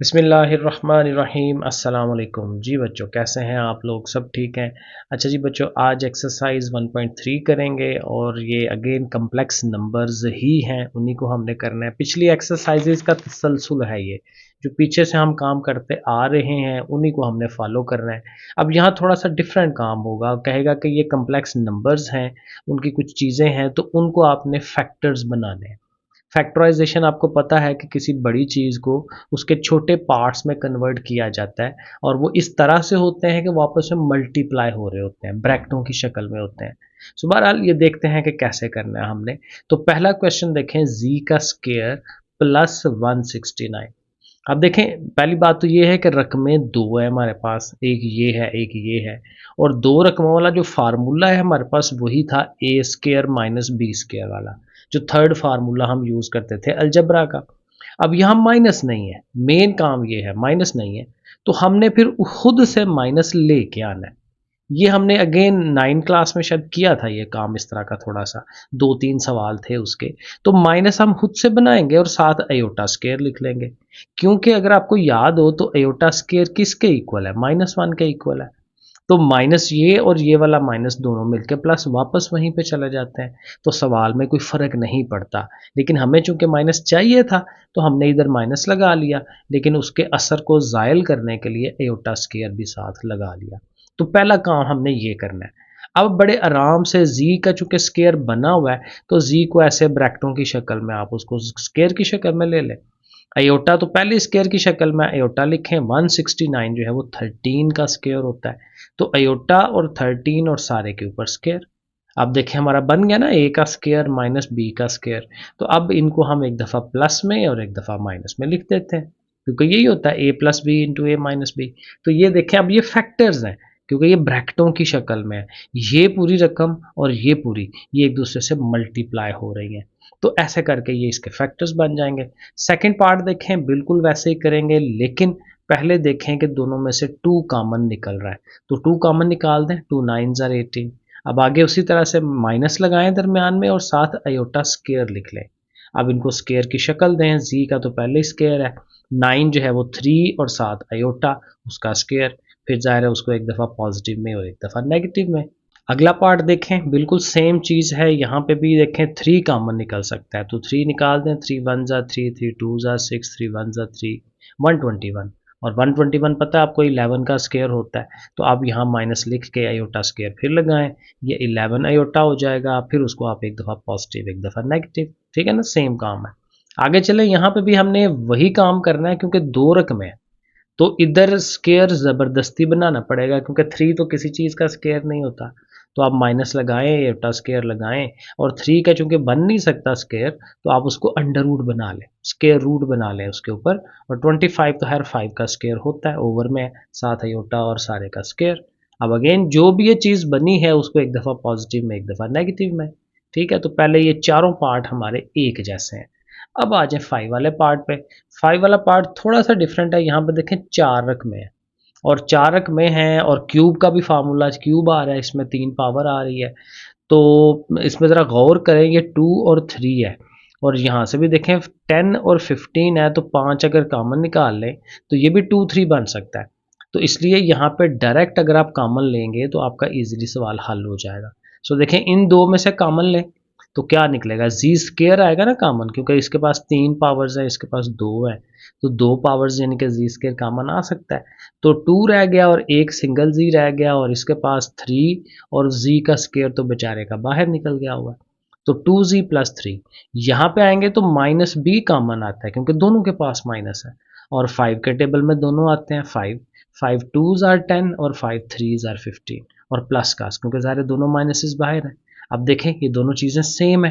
बिस्मिल्लाहिर्रहमानिर्रहीम अस्सलाम वालेकुम जी बच्चों, कैसे हैं आप लोग? सब ठीक हैं? अच्छा जी बच्चों, आज एक्सरसाइज 1.3 करेंगे और ये अगेन कम्प्लेक्स नंबर्स ही हैं, उन्हीं को हमने करना है। पिछली एक्सरसाइजेज का तसलसल है ये, जो पीछे से हम काम करते आ रहे हैं उन्हीं को हमने फॉलो करना है। अब यहाँ थोड़ा सा डिफरेंट काम होगा, कहेगा कि ये कम्प्लेक्स नंबर्स हैं, उनकी कुछ चीज़ें हैं तो उनको आपने फैक्टर्स बनाने हैं। फैक्टराइजेशन आपको पता है कि किसी बड़ी चीज़ को उसके छोटे पार्ट्स में कन्वर्ट किया जाता है और वो इस तरह से होते हैं कि वो आपस में मल्टीप्लाई हो रहे होते हैं, ब्रैकेटों की शक्ल में होते हैं। सो बहरहाल ये देखते हैं कि कैसे करना है हमने। तो पहला क्वेश्चन देखें, z का स्क्वायर प्लस 169। अब देखें, पहली बात तो ये है कि रकमें दो है हमारे पास, एक ये है एक ये है, और दो रकमों वाला जो फार्मूला है हमारे पास वही था ए स्क्वायर माइनस बी स्क्वायर वाला, जो थर्ड फार्मूला हम यूज़ करते थे अलजबरा का। अब यहाँ माइनस नहीं है, मेन काम ये है माइनस नहीं है, तो हमने फिर खुद से माइनस लेके आना है। ये हमने अगेन 9 क्लास में शायद किया था ये काम, इस तरह का थोड़ा सा 2-3 सवाल थे उसके। तो माइनस हम खुद से बनाएंगे और साथ अयोटा स्केयर लिख लेंगे, क्योंकि अगर आपको याद हो तो अयोटा स्केयर किसके इक्वल है? -1 के इक्वल है। तो माइनस ये और ये वाला माइनस दोनों मिलकर प्लस वापस वहीं पे चले जाते हैं, तो सवाल में कोई फ़र्क नहीं पड़ता। लेकिन हमें चूंकि माइनस चाहिए था तो हमने इधर माइनस लगा लिया, लेकिन उसके असर को ज़ायल करने के लिए एयोटा स्केयर भी साथ लगा लिया। तो पहला काम हमने ये करना है। अब बड़े आराम से जी का चूंकि स्केयर बना हुआ है, तो जी को ऐसे ब्रैकेटों की शक्ल में आप उसको स्केयर की शक्ल में ले लें। अयोटा तो पहले स्केयर की शक्ल में अयोटा लिखें, 169 जो है वो 13 का स्केयर होता है। तो अयोटा और 13 और सारे के ऊपर स्केयर। अब देखें हमारा बन गया ना ए का स्केयर माइनस बी का स्केयर। तो अब इनको हम एक दफ़ा प्लस में और एक दफ़ा माइनस में लिख देते हैं, क्योंकि यही होता है ए प्लस बी इंटू ए माइनस बी। तो ये देखें, अब ये फैक्टर्स हैं क्योंकि ये ब्रैकेटों की शक्ल में है। ये पूरी रकम और ये पूरी, ये एक दूसरे से मल्टीप्लाई हो रही हैं। तो ऐसे करके ये इसके फैक्टर्स बन जाएंगे। सेकंड पार्ट देखें, बिल्कुल वैसे ही करेंगे, लेकिन पहले देखें कि दोनों में से 2 कॉमन निकल रहा है। तो 2 कॉमन निकाल दें, 2 9s आर 18। अब आगे उसी तरह से माइनस लगाएं दरमियान में और साथ अयोटा स्केयर लिख लें। अब इनको स्केयर की शक्ल दें, जी का तो पहले स्केयर है, 9 जो है वो 3 और साथ अयोटा उसका स्केयर। फिर जाहिर है उसको एक दफ़ा पॉजिटिव में और एक दफ़ा नेगेटिव में। अगला पार्ट देखें, बिल्कुल सेम चीज़ है, यहाँ पे भी देखें 3 कॉमन निकल सकता है, तो 3 निकाल दें, 3 1 ज़ा 3, 3 2 ज़ा 6, 3 1 ज़ा 3, 121। और 121 पता है आपको 11 का स्केयर होता है। तो आप यहाँ माइनस लिख के अयोटा स्केयर फिर लगाएं, ये 11 अयोटा हो जाएगा, फिर उसको आप एक दफ़ा पॉजिटिव एक दफ़ा नेगेटिव। ठीक है ना, सेम काम है। आगे चले, यहाँ पे भी हमने वही काम करना है क्योंकि दो रकमें हैं, तो इधर स्केयर ज़बरदस्ती बनाना पड़ेगा क्योंकि 3 तो किसी चीज़ का स्केयर नहीं होता। तो आप माइनस लगाएं, एटा स्केयर लगाएं, और 3 का चूंकि बन नहीं सकता स्केयर, तो आप उसको अंडर रूट बना लें, स्केयर रूट बना लें उसके ऊपर। और 25 तो हर 5 का स्केयर होता है, ओवर में साथ अयोटा और सारे का स्केयर। अब अगेन जो भी ये चीज़ बनी है उसको एक दफ़ा पॉजिटिव में एक दफ़ा नेगेटिव में। ठीक है, तो पहले ये चारों पार्ट हमारे एक जैसे हैं। अब आ जाए 5 वाले पार्ट पे। 5 वाला पार्ट थोड़ा सा डिफरेंट है, यहाँ पे देखें 4 रकमें हैं और 4 रकमें हैं और क्यूब का भी फार्मूला क्यूब आ रहा है, इसमें 3 पावर आ रही है। तो इसमें ज़रा गौर करें, ये 2 और 3 है, और यहाँ से भी देखें 10 और 15 है, तो 5 अगर कॉमन निकाल लें तो ये भी 2 3 बन सकता है। तो इसलिए यहाँ पे डायरेक्ट अगर आप कॉमन लेंगे तो आपका इजीली सवाल हल हो जाएगा। सो देखें, इन दो में से कॉमन लें तो क्या निकलेगा, जी स्केयर आएगा ना कॉमन, क्योंकि इसके पास 3 पावर्स है, इसके पास 2 है, तो 2 पावर्स यानी कि जी स्केयर कॉमन आ सकता है। तो 2 रह गया और एक सिंगल जी रह गया, और इसके पास 3, और जी का स्केयर तो बेचारे का बाहर निकल गया हुआ। तो 2z प्लस 3, यहाँ पे आएंगे तो माइनस बी कॉमन आता है क्योंकि दोनों के पास माइनस है, और 5 के टेबल में दोनों आते हैं 5, 5 2s आर 10 और 5 3s आर 15, और प्लस का क्योंकि सारे दोनों माइनसेस बाहर हैं। अब देखें ये दोनों चीज़ें सेम है,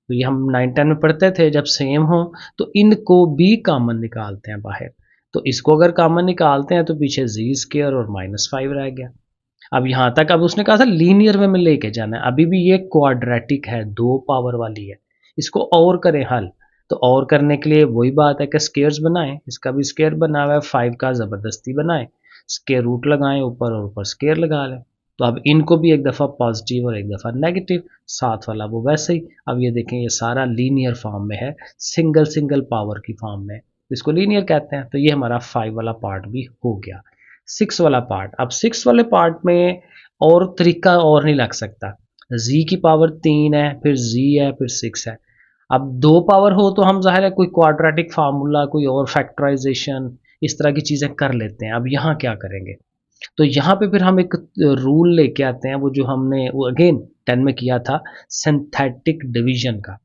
तो ये हम 9 10 में पढ़ते थे, जब सेम हो तो इनको भी कॉमन निकालते हैं बाहर। तो इसको अगर कॉमन निकालते हैं तो पीछे जी स्केयर और -5 रह गया। अब यहाँ तक, अब उसने कहा था लीनियर वे में लेके जाना है, अभी भी ये क्वाड्रेटिक है, 2 पावर वाली है। इसको और करें हल, तो और करने के लिए वही बात है कि स्केयर्स बनाएं, इसका भी स्केयर बना हुआ है 5 का, ज़बरदस्ती बनाएं, स्केयर रूट लगाएं ऊपर और ऊपर स्केयर लगा लें। तो अब इनको भी एक दफ़ा पॉजिटिव और एक दफ़ा नेगेटिव, साथ वाला वो वैसे ही। अब ये देखें, ये सारा लीनियर फॉर्म में है, सिंगल सिंगल पावर की फॉर्म में। इसको लीनियर कहते हैं। तो ये हमारा 5 वाला पार्ट भी हो गया। 6 वाला पार्ट, अब 6 वाले पार्ट में और तरीका और नहीं लग सकता। z की पावर 3 है, फिर z है, फिर 6 है। अब 2 पावर हो तो हम ज़ाहिर है कोई क्वाड्रेटिक फार्मूला, कोई और फैक्टराइजेशन, इस तरह की चीज़ें कर लेते हैं। अब यहाँ क्या करेंगे, तो यहाँ पे फिर हम एक रूल लेके आते हैं, वो जो हमने वो अगेन 10 में किया था, सिंथेटिक डिवीजन का।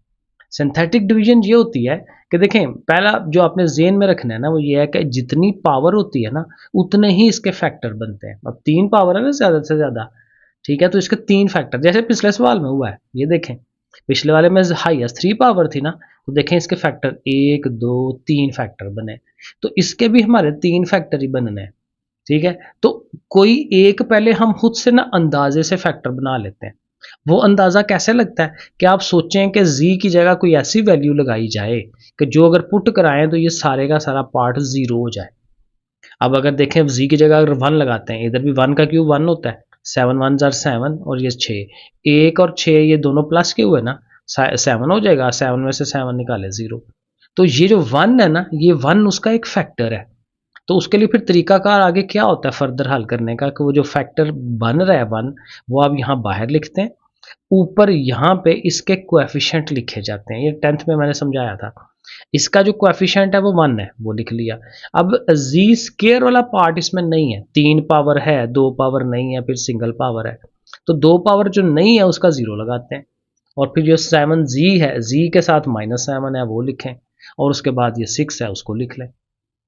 सिंथेटिक डिवीजन ये होती है कि देखें, पहला जो आपने जेन में रखना है ना, वो ये है कि जितनी पावर होती है ना, उतने ही इसके फैक्टर बनते हैं। अब 3 पावर है ना ज़्यादा से ज़्यादा, ठीक है, तो इसके 3 फैक्टर, जैसे पिछले सवाल में हुआ है, ये देखें, पिछले वाले में हाईएस्ट 3 पावर थी ना, तो देखें इसके फैक्टर 1 2 3 फैक्टर बने, तो इसके भी हमारे 3 फैक्टर ही बनने हैं। ठीक है, तो कोई एक पहले हम खुद से ना अंदाजे से फैक्टर बना लेते हैं। वो अंदाज़ा कैसे लगता है कि आप सोचें कि z की जगह कोई ऐसी वैल्यू लगाई जाए कि जो अगर पुट कराएं तो ये सारे का सारा पार्ट ज़ीरो हो जाए। अब अगर देखें z की जगह अगर 1 लगाते हैं, इधर भी 1 का क्यूब 1 होता है, 7 1 जार 7 और ये 6, 1 और 6 ये दोनों प्लस के हुए ना, 7 हो जाएगा, 7 में से 7 निकाले 0। तो ये जो 1 है ना, ये 1 उसका एक फैक्टर है। तो उसके लिए फिर तरीकाकार आगे क्या होता है फर्दर हल करने का, कि वो जो फैक्टर बन रहा है 1, वो आप यहाँ बाहर लिखते हैं, ऊपर यहाँ पे इसके कोएफिशिएंट लिखे जाते हैं। ये 10th में मैंने समझाया था। इसका जो कोएफिशिएंट है वो 1 है, वो लिख लिया। अब जी स्केयर वाला पार्ट इसमें नहीं है, 3 पावर है, 2 पावर नहीं है, फिर सिंगल पावर है। तो 2 पावर जो नहीं है उसका 0 लगाते हैं, और फिर जो 7 जी है, जी के साथ -7 है वो लिखें, और उसके बाद ये 6 है उसको लिख लें।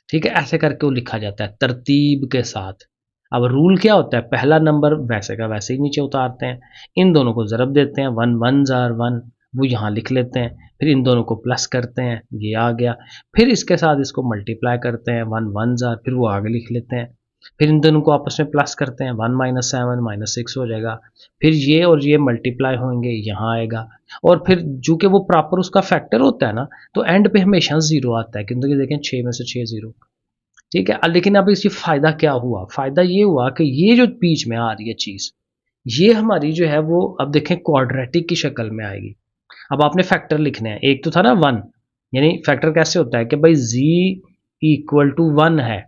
ठीक है, ऐसे करके वो लिखा जाता है तरतीब के साथ। अब रूल क्या होता है, पहला नंबर वैसे का वैसे ही नीचे उतारते हैं, इन दोनों को ज़रब देते हैं, 1 1 जार 1, वो यहाँ लिख लेते हैं, फिर इन दोनों को प्लस करते हैं, ये आ गया, फिर इसके साथ इसको मल्टीप्लाई करते हैं, 1 1 जार, फिर वो आगे लिख लेते हैं, फिर इन दोनों को आपस में प्लस करते हैं, 1 -7 -6 हो जाएगा, फिर ये और ये मल्टीप्लाई होंगे, यहाँ आएगा, और फिर चूँकि वो प्रॉपर उसका फैक्टर होता है ना, तो एंड पे हमेशा 0 आता है, क्योंकि देखें 6 में से 6 0। ठीक है, लेकिन अब इससे फ़ायदा क्या हुआ, फ़ायदा ये हुआ कि ये जो बीच में आ रही है चीज़, ये हमारी जो है वो अब देखें क्वाड्रेटिक की शक्ल में आएगी। अब आपने फैक्टर लिखने हैं, एक तो था ना 1, यानी फैक्टर कैसे होता है कि भाई z इक्वल टू 1 है,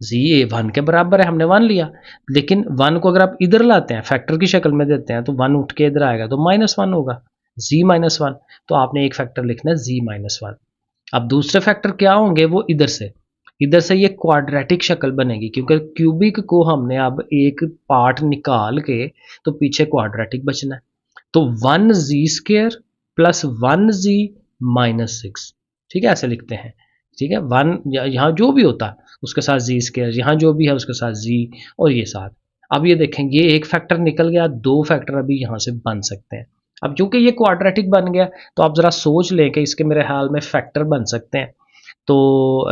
z ए 1 के बराबर है, हमने 1 लिया, लेकिन 1 को अगर आप इधर लाते हैं, फैक्टर की शक्ल में देते हैं, तो 1 उठ के इधर आएगा तो -1 होगा, z -1, तो आपने एक फैक्टर लिखना है z -1। अब दूसरे फैक्टर क्या होंगे, वो इधर से ये क्वाड्रेटिक शक्ल बनेगी, क्योंकि क्यूबिक को हमने अब एक पार्ट निकाल के तो पीछे क्वाड्रेटिक बचना है। तो 1z² प्लस 1z -6, ठीक है, ऐसे लिखते हैं। ठीक है, 1 यहाँ जो भी होता है उसके साथ z², यहाँ जो भी है उसके साथ z, और ये साथ। अब ये देखें, ये एक फैक्टर निकल गया, 2 फैक्टर अभी यहाँ से बन सकते हैं। अब चूंकि ये क्वाड्रेटिक बन गया, तो आप ज़रा सोच लें कि इसके मेरे ख्याल में फैक्टर बन सकते हैं। तो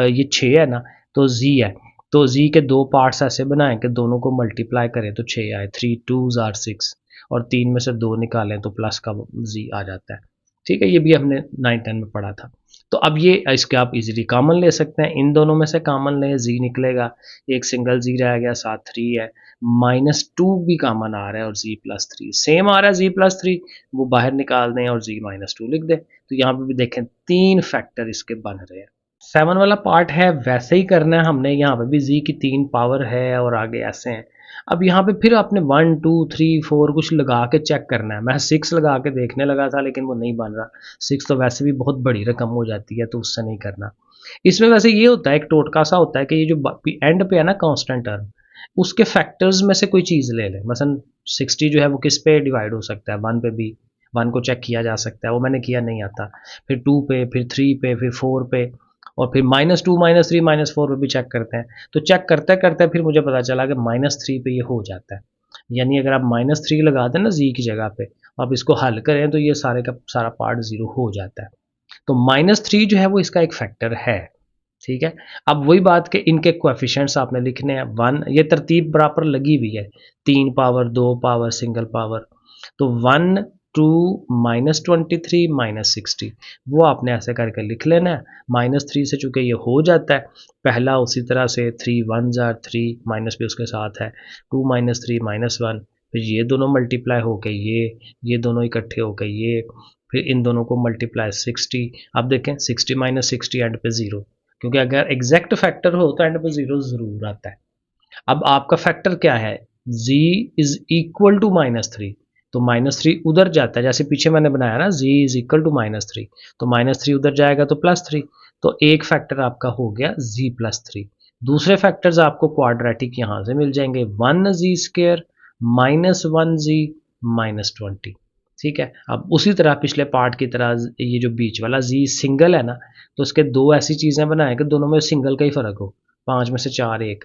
ये 6 है ना, तो z है, तो z के 2 पार्ट्स ऐसे बनाएं कि दोनों को मल्टीप्लाई करें तो 6 आए, 3 2 आर 6, और 3 में से 2 निकालें तो प्लस का z आ जाता है। ठीक है, ये भी हमने 9 10 में पढ़ा था। तो अब ये इसके आप इजीली कॉमन ले सकते हैं, इन दोनों में से कॉमन लें, z निकलेगा, एक सिंगल z रह गया, साथ 3 है, -2 भी कॉमन आ रहा है, और z +3 सेम आ रहा है, z +3 वो बाहर निकाल दें और z -2 लिख दें। तो यहाँ पे भी देखें 3 फैक्टर इसके बन रहे हैं। 7 वाला पार्ट है वैसे ही करना है हमने, यहाँ पे भी z की 3 पावर है और आगे ऐसे हैं। अब यहाँ पे फिर आपने 1 2 3 4 कुछ लगा के चेक करना है। मैं 6 लगा के देखने लगा था, लेकिन वो नहीं बन रहा। 6 तो वैसे भी बहुत बड़ी रकम हो जाती है, तो उससे नहीं करना। इसमें वैसे ये होता है, एक टोटका सा होता है कि ये जो एंड पे है ना कांस्टेंट टर्म, उसके फैक्टर्स में से कोई चीज़ ले लें। मसलन 60 जो है वो किस पे डिवाइड हो सकता है, 1 पे भी, 1 को चेक किया जा सकता है, वो मैंने किया नहीं आता। फिर 2 पे, फिर 3 पे, फिर 4 पे, और फिर -2 -3 -4 पे भी चेक करते हैं। तो चेक करते करते फिर मुझे पता चला कि -3 पे ये हो जाता है। यानी अगर आप -3 लगा दें ना जी की जगह पे, आप इसको हल करें तो ये सारे का सारा पार्ट 0 हो जाता है। तो -3 जो है वो इसका एक फैक्टर है। ठीक है, अब वही बात कि इनके कोएफिशिएंट्स आपने लिखने हैं। 1, ये तरतीब बराबर लगी हुई है, 3 पावर 2 पावर सिंगल पावर, तो 1 2 -23 -60 वो आपने ऐसे करके लिख लेना है। -3 से चूंकि ये हो जाता है, पहला उसी तरह से 3 1 जार 3, माइनस भी उसके साथ है, 2 -3 -1, फिर ये दोनों मल्टीप्लाई होके ये दोनों इकट्ठे होके ये, फिर इन दोनों को मल्टीप्लाई 60। अब देखें 60 -60 एंड पे 0, क्योंकि अगर एग्जैक्ट फैक्टर हो तो एंड पर जीरो जरूर आता है। अब आपका फैक्टर क्या है, z इज इक्वल टू -3, तो -3 उधर जाता है, जैसे पीछे मैंने बनाया ना z इज इक्वल टू -3, तो -3 उधर जाएगा तो +3, तो एक फैक्टर आपका हो गया z+3। दूसरे फैक्टर्स आपको क्वाड्रेटिक यहाँ से मिल जाएंगे, 1z² -1z -20। ठीक है, अब उसी तरह पिछले पार्ट की तरह ये जो बीच वाला z सिंगल है ना, तो उसके दो ऐसी चीज़ें बनाएं कि दोनों में सिंगल का ही फर्क हो, 5 में से 4 1,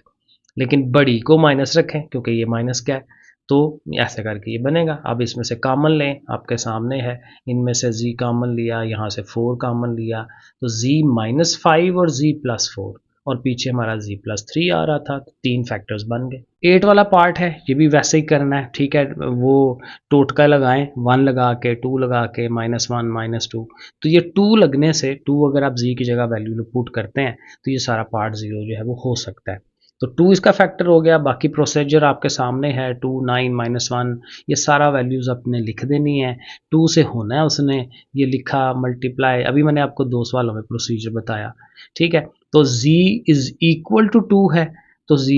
लेकिन बड़ी को माइनस रखें क्योंकि ये माइनस क्या है, तो ऐसे करके ये बनेगा। अब इसमें से कॉमन लें, आपके सामने है, इनमें से z कॉमन लिया, यहाँ से 4 कॉमन लिया, तो z-5 और z+4, और पीछे हमारा z+3 आ रहा था, तो 3 फैक्टर्स बन गए। 8 वाला पार्ट है, ये भी वैसे ही करना है। ठीक है, वो टोटका लगाएं, 1 लगा के, 2 लगा के, -1 -2, तो ये 2 लगने से, 2 अगर आप z की जगह वैल्यू पुट करते हैं तो ये सारा पार्ट जीरो जो है वो हो सकता है। तो 2 इसका फैक्टर हो गया। बाकी प्रोसीजर आपके सामने है, 2 9 -1, ये सारा वैल्यूज़ अपने लिख देनी है, 2 से होना है उसने, ये लिखा, मल्टीप्लाई, अभी मैंने आपको 2 सवालों में प्रोसीजर बताया। ठीक है, तो z इज इक्वल टू 2 है, तो z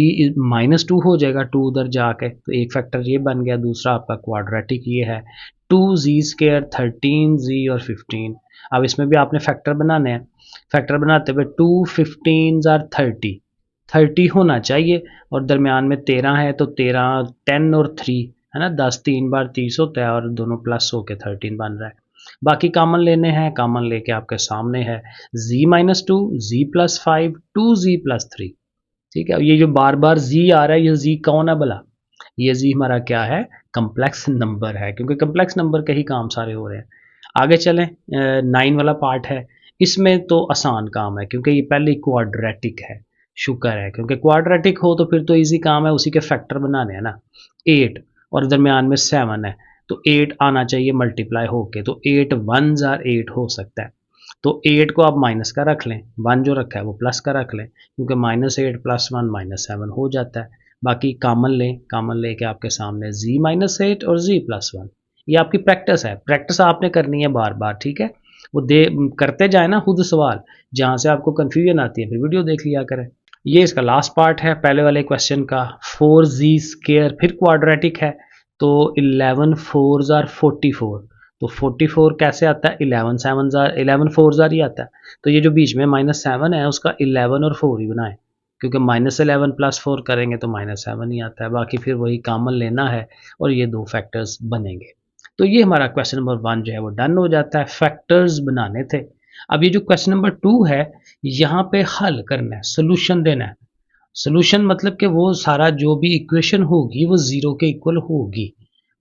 -2 हो जाएगा, 2 उधर जाके, तो एक फैक्टर ये बन गया। दूसरा आपका क्वाड्रेटिक ये है, 2z², 13z और 15। अब इसमें भी आपने फैक्टर बनाने हैं, फैक्टर बनाते हुए 2 15 आर 30 होना चाहिए, और दरमियान में 13 है, तो 13 10 और 3 है ना, 10 3 बार 30 होता है, और दोनों प्लस होके 13 बन रहा है। बाकी कॉमन लेने हैं, कॉमन लेके आपके सामने है z-2, z+5, 2z+3। ठीक है, ये जो बार बार z आ रहा है, ये z कौन है भला, ये z हमारा क्या है, कम्प्लेक्स नंबर है, क्योंकि कम्प्लेक्स नंबर के ही काम सारे हो रहे हैं। आगे चलें, 9 वाला पार्ट है, इसमें तो आसान काम है क्योंकि ये पहले क्वाड्रेटिक है, शुक्र है, क्योंकि क्वाड्रेटिक हो तो फिर तो इजी काम है, उसी के फैक्टर बनाने हैं ना। 8 और दरमियान में 7 है, तो 8 आना चाहिए मल्टीप्लाई होके, तो 8 1s आर 8 हो सकता है, तो 8 को आप माइनस का रख लें, 1 जो रखा है वो प्लस का रख लें, क्योंकि -8 + 1 -7 हो जाता है। बाकी कॉमन लें, कॉमन लेके आपके सामने z-8 और z+1। ये आपकी प्रैक्टिस है, प्रैक्टिस आपने करनी है बार बार। ठीक है, वो दे करते जाए ना खुद सवाल, जहाँ से आपको कन्फ्यूजन आती है फिर वीडियो देख लिया करें। ये इसका लास्ट पार्ट है पहले वाले क्वेश्चन का, 4z², फिर क्वाड्रेटिक है, तो 11 4s आर 44, तो 44 कैसे आता है, 11 7s आर 11 4s आर ही आता है, तो ये जो बीच में -7 है उसका 11 और 4 ही बनाए, क्योंकि -11 + 4 करेंगे तो -7 ही आता है। बाकी फिर वही कॉमन लेना है और ये दो फैक्टर्स बनेंगे। तो ये हमारा क्वेश्चन नंबर 1 जो है वो डन हो जाता है, फैक्टर्स बनाने थे। अब ये जो क्वेश्चन नंबर 2 है, यहाँ पे हल करना है, सोल्यूशन देना है। सोल्यूशन मतलब कि वो सारा जो भी इक्वेशन होगी वो जीरो के इक्वल होगी।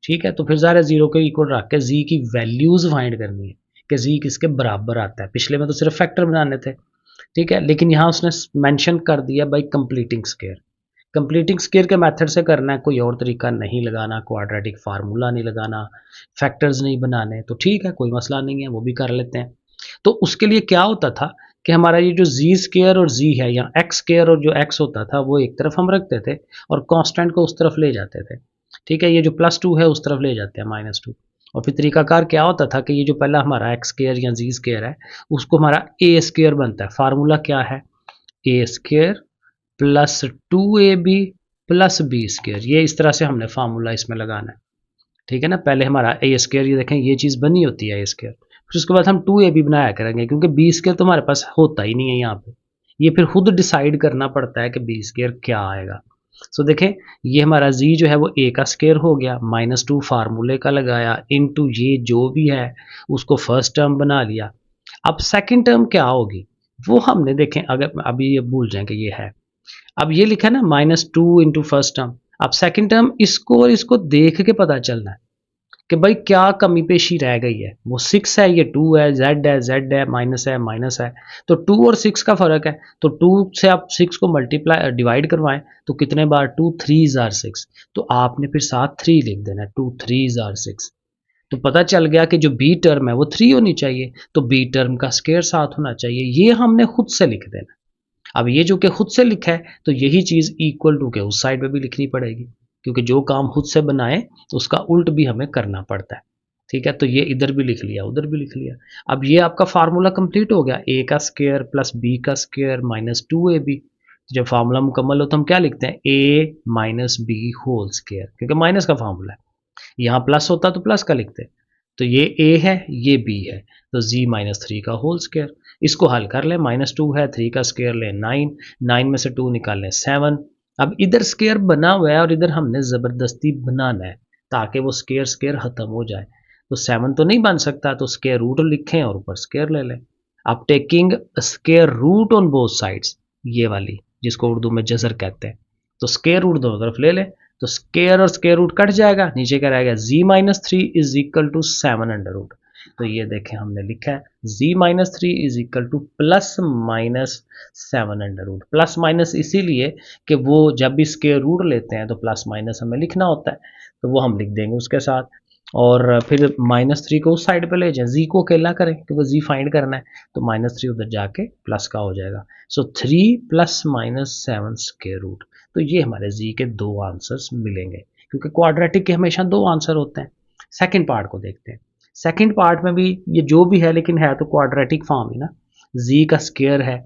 ठीक है, तो फिर ज़रा जीरो के इक्वल रख के जी की वैल्यूज़ फाइंड करनी है कि जी किसके बराबर आता है। पिछले में तो सिर्फ फैक्टर बनाने थे, ठीक है, लेकिन यहाँ उसने मेंशन कर दिया by completing square. Completing square के मेथड से करना है, कोई और तरीका नहीं लगाना, क्वाड्रेटिक फार्मूला नहीं लगाना, फैक्टर्स नहीं बनाने, तो ठीक है, कोई मसला नहीं है, वो भी कर लेते हैं। तो उसके लिए क्या होता था कि हमारा ये जो z² और z है, या x² और जो x होता था वो एक तरफ हम रखते थे और कांस्टेंट को उस तरफ ले जाते थे। ठीक है, ये जो +2 है उस तरफ ले जाते हैं, -2। और फिर तरीकाकार क्या होता था कि ये जो पहला हमारा x² या z² है उसको हमारा a² बनता है। फार्मूला क्या है, a² + 2ab + b², ये इस तरह से हमने फार्मूला इसमें लगाना है। ठीक है ना, पहले हमारा a², ये देखें ये चीज़ बनी होती है a², फिर उसके बाद हम 2ab बनाया करेंगे, क्योंकि b² तो हमारे पास होता ही नहीं है यहाँ पे, ये फिर खुद डिसाइड करना पड़ता है कि b² क्या आएगा। सो देखें, ये हमारा z जो है वो a का स्क्वायर हो गया, -2 फार्मूले का लगाया, इनटू ये जो भी है उसको फर्स्ट टर्म बना लिया। अब सेकंड टर्म क्या होगी वो हमने देखें, अगर अभी ये भूल जाएं कि ये है, अब ये लिखा है ना -2 इंटू फर्स्ट टर्म, अब सेकंड टर्म इसको और इसको देख के पता चलना है कि भाई क्या कमी पेशी रह गई है। वो 6 है, ये 2 है, z है, माइनस है माइनस है, तो 2 और 6 का फर्क है, तो 2 से आप 6 को मल्टीप्लाई डिवाइड करवाएं तो कितने बार, 2 3s आर 6, तो आपने फिर साथ 3 लिख देना है, 2 3s आर 6। तो पता चल गया कि जो बी टर्म है वो 3 होनी चाहिए, तो बी टर्म का स्क्वायर साथ होना चाहिए, ये हमने खुद से लिख देना। अब ये जो कि खुद से लिखा है तो यही चीज़ इक्वल टू के उस साइड पे भी लिखनी पड़ेगी, क्योंकि जो काम खुद से बनाए तो उसका उल्ट भी हमें करना पड़ता है। ठीक है, तो ये इधर भी लिख लिया, उधर भी लिख लिया। अब ये आपका फार्मूला कंप्लीट हो गया, a का स्क्वायर प्लस b का स्क्वायर माइनस 2ab। तो जब फार्मूला मुकम्मल हो तो हम क्या लिखते हैं, a minus B whole square, क्योंकि माइनस का फार्मूला है। यहाँ प्लस होता तो प्लस का लिखते। तो ये a है, ये b है, तो z माइनस 3 का होल स्क्वायर। इसको हल कर लें, माइनस 2 है, 3 का स्क्वायर लें 9, 9 में से 2 निकाल लें 7। अब इधर स्क्वायर बना हुआ है और इधर हमने ज़बरदस्ती बनाना है ताकि वो स्क्वायर स्क्वायर ख़त्म हो जाए। तो 7 तो नहीं बन सकता, तो स्क्वायर रूट लिखें और ऊपर स्क्वायर ले लें। अब taking square root on both sides, ये वाली जिसको उर्दू में जज़र कहते हैं, तो स्क्वायर रूट दोनों तरफ ले लें। तो स्क्वायर और स्क्वायर रूट कट जाएगा, नीचे क्या रहेगा, z minus 3 is equal to 7 under root. तो ये देखें हमने लिखा है z minus 3 is equal to plus minus 7 under root. Plus minus इसीलिए कि वो जब भी स्क्वायर रूट लेते हैं तो प्लस माइनस हमें लिखना होता है, तो वो हम लिख देंगे उसके साथ। और फिर माइनस 3 को उस साइड पे ले जाए, z को अकेला करें क्योंकि z फाइंड करना है, तो माइनस 3 उधर जाके प्लस का हो जाएगा। सो 3 प्लस माइनस 7 स्क्वायर रूट। तो ये हमारे जी के दो आंसर्स मिलेंगे, क्योंकि क्वाड्रेटिक के हमेशा दो आंसर होते हैं। सेकंड पार्ट को देखते हैं। सेकंड पार्ट में भी ये जो भी है, लेकिन है तो क्वाड्रेटिक फॉर्म ही ना, जी का स्क्वायर है।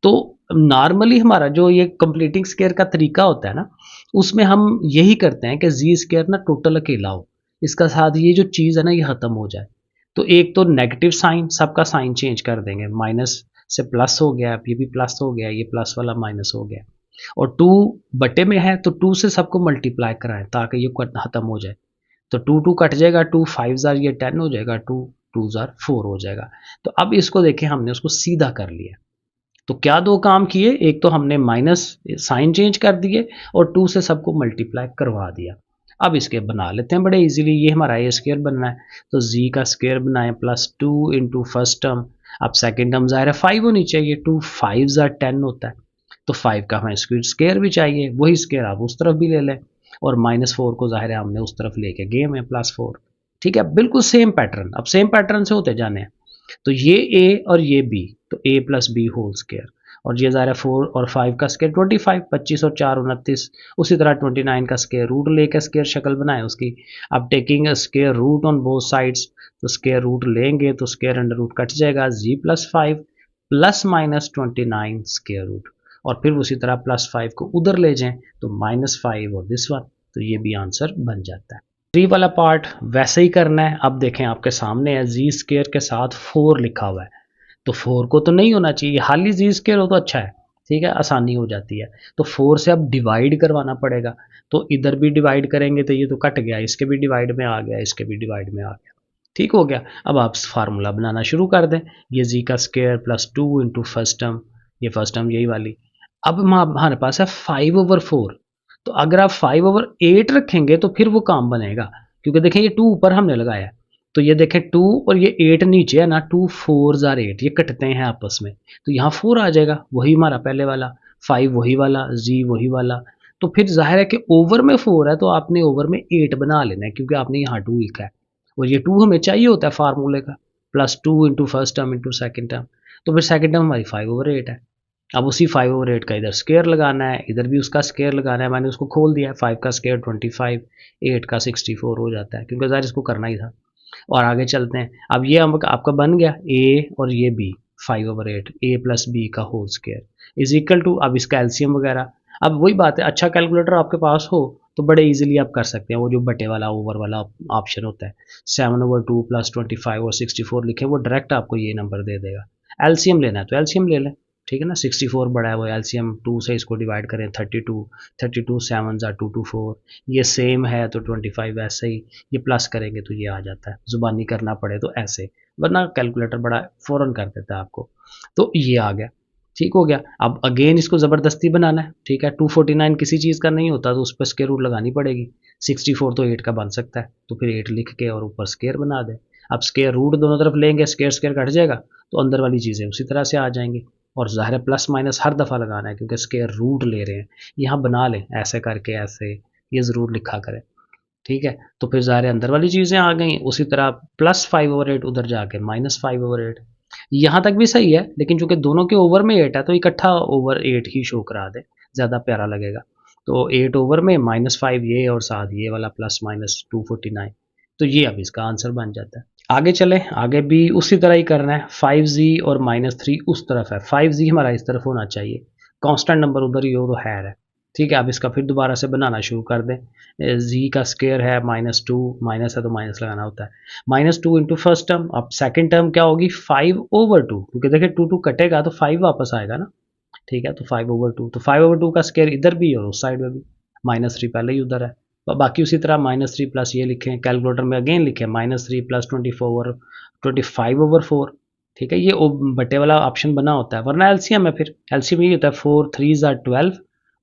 तो नॉर्मली हमारा जो ये कंप्लीटिंग स्क्वायर का तरीका होता है ना, उसमें हम यही करते हैं कि जी स्क्वायर ना टोटल अकेला हो, इसका साथ ये जो चीज़ है ना ये ख़त्म हो जाए। तो एक तो नेगेटिव साइन, सबका साइन चेंज कर देंगे, माइनस से प्लस हो गया, ये भी प्लस हो गया, ये प्लस वाला माइनस हो गया। और टू बटे में है तो टू से सबको मल्टीप्लाई कराएं ताकि ये खत्म हो जाए। तो टू टू कट जाएगा, टू फाइव जार ये 10 हो जाएगा, टू टू जार 4 हो जाएगा। तो अब इसको देखें, हमने उसको सीधा कर लिया। तो क्या दो काम किए, एक तो हमने माइनस साइन चेंज कर दिए और टू से सबको मल्टीप्लाई करवा दिया। अब इसके बना लेते हैं बड़े इजीली। ये हमारा ए स्क्वायर बनना है, तो जी का स्क्वायर बनाए प्लस 2 इंटू फर्स्ट टर्म। अब सेकेंड टर्म ज़ाहिर है 5 होनी चाहिए, 2 5 ज़ार 10 होता है, तो 5 का हमें स्क्वायर भी चाहिए, वही स्क्वायर आप उस तरफ भी ले लें। और माइनस 4 को ज़ाहिर है हमने उस तरफ लेके गए में प्लस 4। ठीक है, बिल्कुल सेम पैटर्न, अब सेम पैटर्न से होते जाने हैं। तो ये ए और ये बी, तो ए प्लस बी होल स्क्वायर। और ये ज़ाहिर है 4 और 5 का स्क्वायर 25, 25 और 4 29। उसी तरह 29 का स्क्वायर रूट लेकर स्क्वायर शक्ल बनाए उसकी। अब taking square root on both sides, तो स्क्वायर रूट लेंगे तो स्क्वायर अंडर रूट कट जाएगा, g plus 5 plus minus 29 square root. और फिर उसी तरह प्लस 5 को उधर ले जाएं तो माइनस 5 और दिस वन, तो ये भी आंसर बन जाता है। 3 वाला पार्ट वैसे ही करना है। अब देखें आपके सामने है जी स्क्वायर के साथ 4 लिखा हुआ है, तो 4 को तो नहीं होना चाहिए, हाली जी स्क्वायर हो तो अच्छा है, ठीक है, आसानी हो जाती है। तो 4 से अब डिवाइड करवाना पड़ेगा, तो इधर भी डिवाइड करेंगे तो ये तो कट गया, इसके भी डिवाइड में आ गया, इसके भी डिवाइड में आ गया, ठीक हो गया। अब आप फार्मूला बनाना शुरू कर दें, ये जी का square plus 2 into first term, ये फर्स्ट टर्म यही वाली। अब हमारे पास है 5/4, तो अगर आप 5/8 रखेंगे तो फिर वो काम बनेगा, क्योंकि देखें ये 2 ऊपर हमने लगाया है, तो ये देखें 2 और ये 8 नीचे है ना, 2 4 जार 8, ये कटते हैं आपस में, तो यहाँ 4 आ जाएगा, वही हमारा पहले वाला, 5 वही वाला, जी वही वाला। तो फिर जाहिर है कि ओवर में 4 है तो आपने ओवर में 8 बना लेना है, क्योंकि आपने यहाँ 2 लिखा है और ये 2 हमें चाहिए होता है फार्मूले का, plus 2 into first term into second term. तो फिर सेकेंड टर्म हमारी 5/8 है। अब उसी 5/8 का इधर स्क्वायर लगाना है, इधर भी उसका स्क्वायर लगाना है, मैंने उसको खोल दिया है, 5 का स्क्वायर 25, 8 का 64 हो जाता है, क्योंकि ज़ाहिर इसको करना ही था। और आगे चलते हैं। अब ये आपका बन गया ए और ये बी, 5/8 ए प्लस बी का whole square is equal to, अब इसका एलसीएम वगैरह। अब वही बात है, अच्छा कैलकुलेटर आपके पास हो तो बड़े इजीली आप कर सकते हैं, वो जो बटे वाला ओवर वाला ऑप्शन होता है, 7/2 प्लस 25 और 64 लिखे, वो डायरेक्ट आपको ये नंबर दे देगा। एलसीएम लेना है तो एलसीएम ले लें, ठीक है ना, 64 बड़ा है, वो एलसीएम 2 से इसको डिवाइड करें 32, 32 7 ज़ा 224, ये सेम है तो 25 ऐसे ही, ये प्लस करेंगे तो ये आ जाता है, ज़ुबानी करना पड़े तो ऐसे, वरना कैलकुलेटर बड़ा फ़ौरन कर देता है आपको। तो ये आ गया, ठीक हो गया। अब अगेन इसको ज़बरदस्ती बनाना है, ठीक है, 249 किसी चीज़ का नहीं होता तो उस पर स्क्वायर रूट लगानी पड़ेगी, 64 तो 8 का बन सकता है, तो फिर 8 लिख के और ऊपर स्क्वायर बना दें। अब स्क्वायर रूट दोनों तरफ लेंगे, स्क्वायर स्क्वायर कट जाएगा तो अंदर वाली चीज़ें उसी तरह से आ जाएंगी। और ज़ाहिर है प्लस माइनस हर दफ़ा लगाना है क्योंकि स्क्वायर रूट ले रहे हैं, यहाँ बना लें ऐसे करके, ऐसे ये ज़रूर लिखा करें, ठीक है। तो फिर ज़ाहिर है अंदर वाली चीज़ें आ गई, उसी तरह प्लस 5/8 उधर जाके माइनस 5/8, यहाँ तक भी सही है, लेकिन चूंकि दोनों के ओवर में 8 है तो इकट्ठा ओवर 8 ही शो करा दे, ज़्यादा प्यारा लगेगा। तो 8 ओवर में -5 ये और साथ ये वाला प्लस माइनस 249, तो ये अब इसका आंसर बन जाता है। आगे चले, आगे भी उसी तरह ही करना है। 5z और -3 उस तरफ है, 5z हमारा इस तरफ होना चाहिए, कांस्टेंट नंबर उधर ही हो तो है। ठीक है, अब इसका फिर दोबारा से बनाना शुरू कर दें। z का स्क्वायर है -2, माइनस है तो माइनस लगाना होता है। -2 इंटू फर्स्ट टर्म, अब सेकंड टर्म क्या होगी 5/2, क्योंकि देखिए 2 कटेगा तो 5 वापस आएगा ना। ठीक है, तो 5/2, तो 5/2 का स्क्वायर इधर भी और उस साइड में भी, -3 पहले ही उधर है। तो बाकी उसी तरह -3 प्लस ये लिखें, कैलकुलेटर में अगेन लिखें -3 प्लस 25/4। ठीक है, ये बटे वाला ऑप्शन बना होता है, वरना एलसीएम है। फिर एलसीएम ये होता है 4 3 12,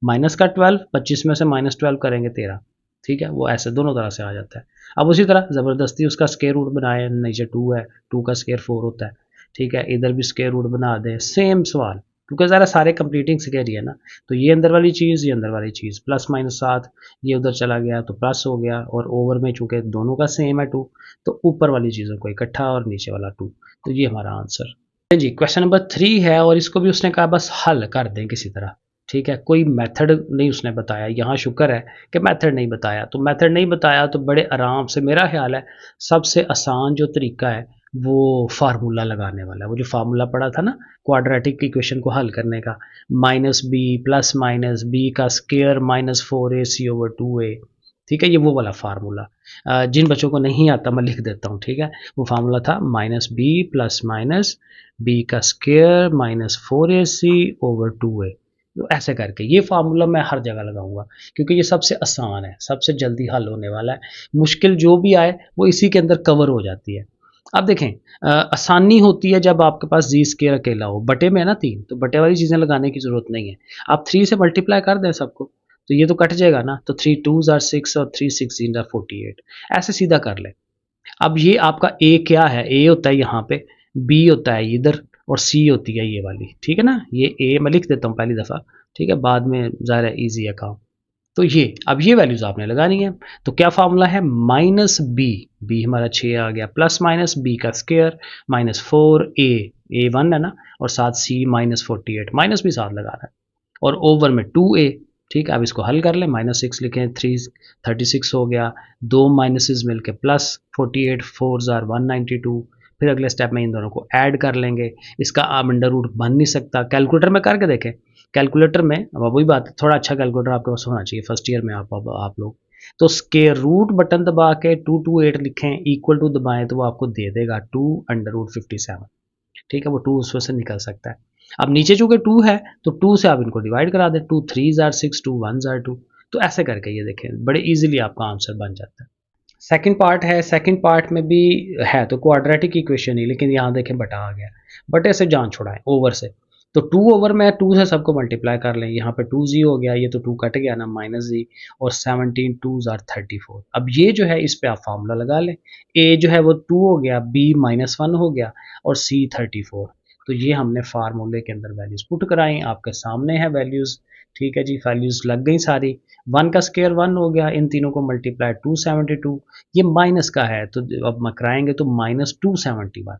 माइनस का 12, 25 में से -12 करेंगे 13। ठीक है, वो ऐसे दोनों तरह से आ जाता है। अब उसी तरह ज़बरदस्ती उसका स्क्वायर रूट बनाए, नीचे 2 है, 2 का स्क्वायर 4 होता है। ठीक है, इधर भी स्क्वायर रूट बना दें, सेम सवाल, क्योंकि ज़रा सारे कंप्लीटिंग स्क्वायर ही है ना। तो ये अंदर वाली चीज़, ये अंदर वाली चीज़, प्लस -7, ये उधर चला गया तो प्लस हो गया, और ओवर में चूंकि दोनों का सेम है 2, तो ऊपर वाली चीज़ों को इकट्ठा और नीचे वाला 2। तो ये हमारा आंसर जी। क्वेश्चन नंबर 3 है, और इसको भी उसने कहा बस हल कर दें किसी तरह। ठीक है, कोई मेथड नहीं उसने बताया, यहाँ शुक्र है कि मेथड नहीं बताया। तो मेथड नहीं बताया तो बड़े आराम से, मेरा ख्याल है सबसे आसान जो तरीका है वो फार्मूला लगाने वाला है। वो जो फार्मूला पड़ा था ना क्वाड्रेटिक इक्वेशन को हल करने का, -b प्लस माइनस बी का स्क्वायर -4ac/2a। ठीक है, ये वो वाला फार्मूला। जिन बच्चों को नहीं आता मैं लिख देता हूँ। ठीक है, वो फार्मूला था -b प्लस माइनस बी का स्क्वायर -4ac/2a। तो ऐसे करके ये फार्मूला मैं हर जगह लगाऊंगा, क्योंकि ये सबसे आसान है, सबसे जल्दी हल होने वाला है। मुश्किल जो भी आए वो इसी के अंदर कवर हो जाती है। अब देखें, आसानी होती है जब आपके पास जी स्क्वायर अकेला हो, बटे में है ना 3, तो बटे वाली चीज़ें लगाने की ज़रूरत नहीं है। आप 3 से मल्टीप्लाई कर दें सबको, तो ये तो कट जाएगा ना, तो 3 2s are 6 और 3 16 are 48, ऐसे सीधा कर लें। अब ये आपका ए क्या है, ए होता है यहाँ पे, बी होता है इधर, और सी होती है ये वाली। ठीक है ना, ये ए मैं लिख देता हूँ पहली दफ़ा। ठीक है, बाद में ज़ाहिर है ईजी है काम। तो ये अब ये वैल्यूज़ आपने लगानी है। तो क्या फार्मूला है, -b, b हमारा 6 आ गया, प्लस माइनस b का स्क्वायर -4a, a 1 है ना, और साथ c -48, माइनस भी साथ लगा रहा है, और ओवर में 2a। ठीक है, अब इसको हल कर लें, -6 लिखें, 3 36 हो गया, दो माइनसेस मिलके +48, 4 ज़ार 192। फिर अगले स्टेप में इन दोनों को ऐड कर लेंगे। इसका आप अंडर रूट बन नहीं सकता, कैलकुलेटर में करके देखें। कैलकुलेटर में अब वही बात है, थोड़ा अच्छा कैलकुलेटर आपके पास होना चाहिए, फर्स्ट ईयर में आप लोग। तो स्क्वायर रूट बटन दबा के 228 लिखें, इक्वल टू दबाएं, तो वो आपको दे देगा 2√57। ठीक है, वो 2 उसमें से निकल सकता है। अब नीचे चूंकि 2 है तो 2 से आप इनको डिवाइड करा दें, 2 3 आर 6, 2 1 आर 2। तो ऐसे करके ये देखें, बड़े इजीली आपका आंसर बन जाता है। सेकंड पार्ट है, सेकंड पार्ट में भी है तो क्वाड्रेटिक इक्वेशन ही, लेकिन यहाँ देखें बटा आ गया, बटे से जान छुड़ाएं ओवर से। तो 2 ओवर में 2 से सबको मल्टीप्लाई कर लें, यहाँ पे 2z हो गया, ये तो 2 कट गया ना, -z, और 17 2s are 34। अब ये जो है इस पे आप फार्मूला लगा लें, a जो है वो 2 हो गया, b -1 हो गया, और c 34। तो ये हमने फार्मूले के अंदर वैल्यूज़ पुट कराई, आपके सामने है वैल्यूज़। ठीक है जी, वैल्यूज़ लग गई सारी। 1 का स्क्वायर 1 हो गया, इन तीनों को मल्टीप्लाई 272, ये माइनस का है तो अब कराएंगे तो -271।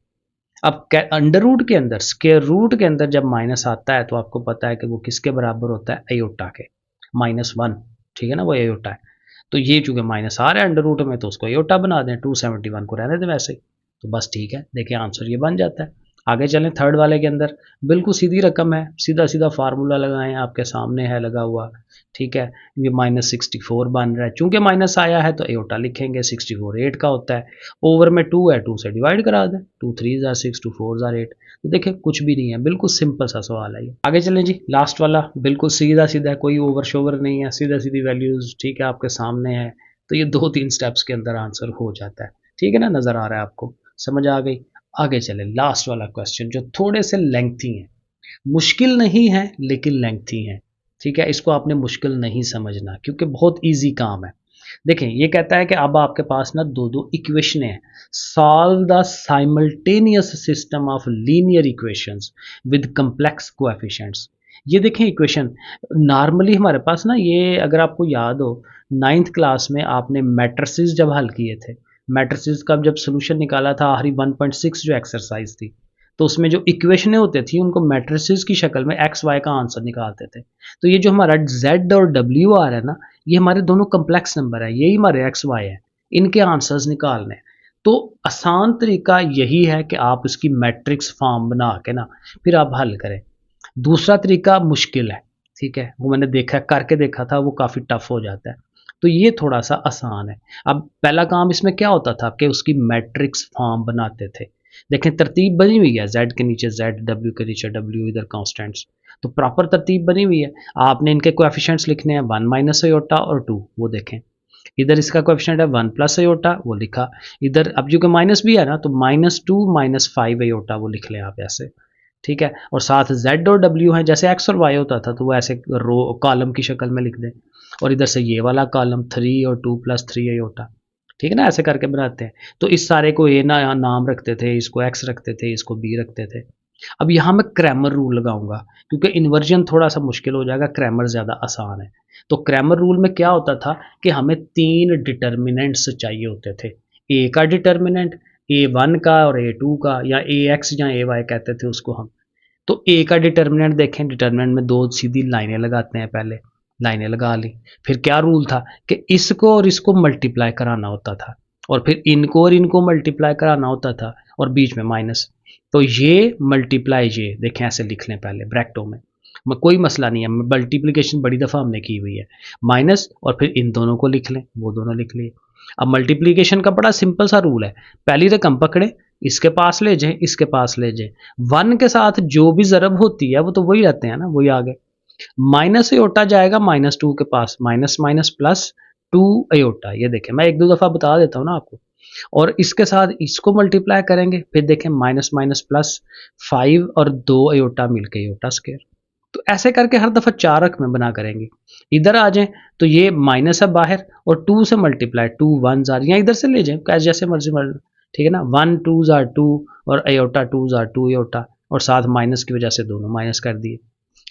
अब अंडर रूट के अंदर, स्क्वायर रूट के अंदर जब माइनस आता है तो आपको पता है कि वो किसके बराबर होता है, अयोटा के, -1। ठीक है ना, वो अयोटा है। तो ये चूंकि माइनस आ रहा है अंडर रूट में, तो उसको अयोटा बना दें, 271 को रहने दें वैसे ही। तो बस ठीक है, देखिए आंसर ये बन जाता है। आगे चलें थर्ड वाले के अंदर, बिल्कुल सीधी रकम है, सीधा सीधा फार्मूला लगाएं, आपके सामने है लगा हुआ। ठीक है, ये -64 बन रहा है, चूंकि माइनस आया है तो एयोटा लिखेंगे, 64 8 का होता है, ओवर में 2 है, 2 से डिवाइड करा दें, 2 3 आर 6, 2 4 आर 8। तो देखिए कुछ भी नहीं है, बिल्कुल सिंपल सा सवाल है ये। आगे चलें जी, लास्ट वाला बिल्कुल सीधा सीधा, कोई ओवर शोवर नहीं है, सीधा सीधी वैल्यूज। ठीक है, आपके सामने है, तो ये 2-3 स्टेप्स के अंदर आंसर हो जाता है। ठीक है ना, नजर आ रहा है आपको, समझ आ गई। आगे चले लास्ट वाला क्वेश्चन जो थोड़े से लेंथी हैं, मुश्किल नहीं है लेकिन लेंथी है। ठीक है, इसको आपने मुश्किल नहीं समझना क्योंकि बहुत इजी काम है। देखें, ये कहता है कि अब आपके पास ना दो दो इक्वेशन हैं, solve the simultaneous system of linear equations with complex coefficients. ये देखें इक्वेशन, नॉर्मली हमारे पास ना, ये अगर आपको याद हो 9th क्लास में आपने मैट्रिसेस जब हल किए थे, मैट्रिसेस का जब सोल्यूशन निकाला था आखिरी 1.6 जो एक्सरसाइज थी, तो उसमें जो इक्वेशनें होती थी उनको मैट्रिसेस की शक्ल में एक्स वाई का आंसर निकालते थे। तो ये जो हमारा जेड और डब्ल्यू आर है ना, ये हमारे दोनों कम्प्लेक्स नंबर है, यही हमारे एक्स वाई है। इनके आंसर्स निकालने हैं। तो आसान तरीका यही है कि आप इसकी मैट्रिक्स फॉर्म बना के ना फिर आप हल करें। दूसरा तरीका मुश्किल है, ठीक है, वो मैंने देखा करके देखा था, वो काफ़ी टफ हो जाता है। तो ये थोड़ा सा आसान है। अब पहला काम इसमें क्या होता था कि उसकी मैट्रिक्स फॉर्म बनाते थे। देखें तरतीब बनी हुई है, जेड के नीचे जेड, डब्ल्यू के नीचे डब्ल्यू, इधर कॉन्स्टेंट्स, तो प्रॉपर तरतीब बनी हुई है। आपने इनके कोएफिशिएंट्स लिखने हैं, वन माइनस अयोटा और टू, वो देखें। इधर इसका कोएफिशिएंट है वन प्लस अयोटा, वो लिखा। इधर अब जो कि माइनस भी है ना, तो minus two minus five iota, वो लिख लें आप ऐसे, ठीक है। और साथ z और w है, जैसे x और y होता था तो वो ऐसे रो कॉलम की शक्ल में लिख दें। और इधर से ये वाला कॉलम थ्री और टू प्लस थ्री अयोटा, ठीक है ना, ऐसे करके बनाते हैं। तो इस सारे को ए ना नाम रखते थे, इसको x रखते थे, इसको b रखते थे। अब यहाँ मैं क्रैमर रूल लगाऊंगा, क्योंकि इन्वर्जन थोड़ा सा मुश्किल हो जाएगा, क्रैमर ज़्यादा आसान है। तो क्रैमर रूल में क्या होता था कि हमें तीन डिटर्मिनेंट्स चाहिए होते थे। ए का डिटर्मिनेंट, ए वन का और ए टू का, या ए एक्स या ए वाई कहते थे उसको हम। तो ए का डिटर्मिनेंट देखें, डिटर्मिनेंट में दो सीधी लाइनें लगाते हैं, पहले लाइनें लगा ली। फिर क्या रूल था कि इसको और इसको मल्टीप्लाई कराना होता था, और फिर इनको और इनको मल्टीप्लाई कराना होता था, और बीच में माइनस। तो ये मल्टीप्लाई ये देखें ऐसे लिख लें पहले ब्रैकेटों में, कोई मसला नहीं है, मल्टीप्लिकेशन बड़ी दफ़ा हमने की हुई है। माइनस और फिर इन दोनों को लिख लें, वो दोनों लिख लिए। अब मल्टीप्लिकेशन का बड़ा सिंपल सा रूल है, पहली रकम पकड़े, इसके पास ले जाएं, इसके पास ले जाएं, वन के साथ जो भी ज़रब होती है वो तो वही रहते हैं ना, वही आगे। माइनस अयोटा जाएगा माइनस टू के पास, minus minus plus two iota, ये देखें मैं एक दो दफ़ा बता देता हूँ ना आपको। और इसके साथ इसको मल्टीप्लाई करेंगे, फिर देखें माइनस माइनस प्लस फाइव और दो अयोटा मिलके अयोटा स्क्वायर। तो ऐसे करके हर दफ़ा चार रकमें में बना करेंगे। इधर आ जाएं तो ये माइनस है बाहर, और टू से मल्टीप्लाई, टू वन जार, या इधर से ले जाएं कैसे जैसे मर्जी मर्जी, ठीक है ना। वन टू जार टू और अयोटा टू जार टू अयोटा, और साथ माइनस की वजह से दोनों माइनस कर दिए।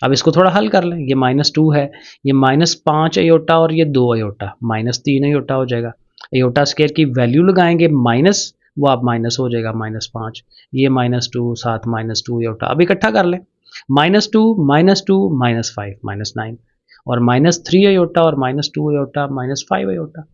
अब इसको थोड़ा हल कर लें, ये माइनस टू है, ये माइनस पाँच अयोटा और ये दो अयोटा, माइनस तीन अयोटा हो जाएगा। अयोटा स्क्वायर की वैल्यू लगाएंगे माइनस, वो आप माइनस हो जाएगा माइनस पाँच, ये माइनस टू साथ माइनस टू अयोटा। अब इकट्ठा कर लें, minus two minus five minus nine, और माइनस थ्री अयोटा और minus two iota minus five iota.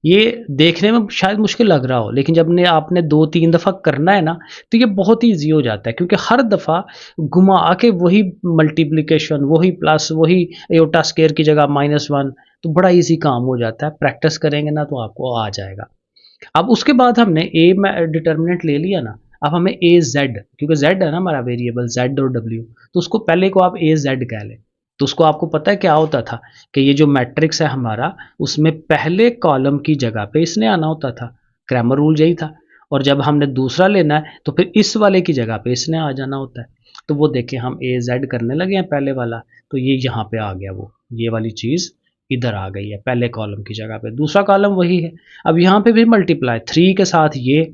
ये देखने में शायद मुश्किल लग रहा हो, लेकिन जब ने आपने दो तीन दफ़ा करना है ना, तो ये बहुत ही ईजी हो जाता है, क्योंकि हर दफ़ा घुमा के वही मल्टीप्लिकेशन, वही प्लस, वही एयोटा स्केयर की जगह माइनस वन, तो बड़ा ईजी काम हो जाता है। प्रैक्टिस करेंगे ना तो आपको आ जाएगा। अब उसके बाद हमने ए में डिटर्मिनेंट ले लिया ना, अब हमें ए जेड, क्योंकि जेड है ना हमारा वेरिएबल, जेड और डब्ल्यू, तो उसको पहले को आप ए जेड कह लें। तो उसको आपको पता है क्या होता था कि ये जो मैट्रिक्स है हमारा, उसमें पहले कॉलम की जगह पे इसने आना होता था, क्रैमर रूल यही था। और जब हमने दूसरा लेना है तो फिर इस वाले की जगह पे इसने आ जाना होता है। तो वो देखें हम ए जेड करने लगे हैं पहले वाला, तो ये यहाँ पे आ गया, वो ये वाली चीज़ इधर आ गई है पहले कॉलम की जगह पे, दूसरा कॉलम वही है। अब यहाँ पे भी मल्टीप्लाई, थ्री के साथ ये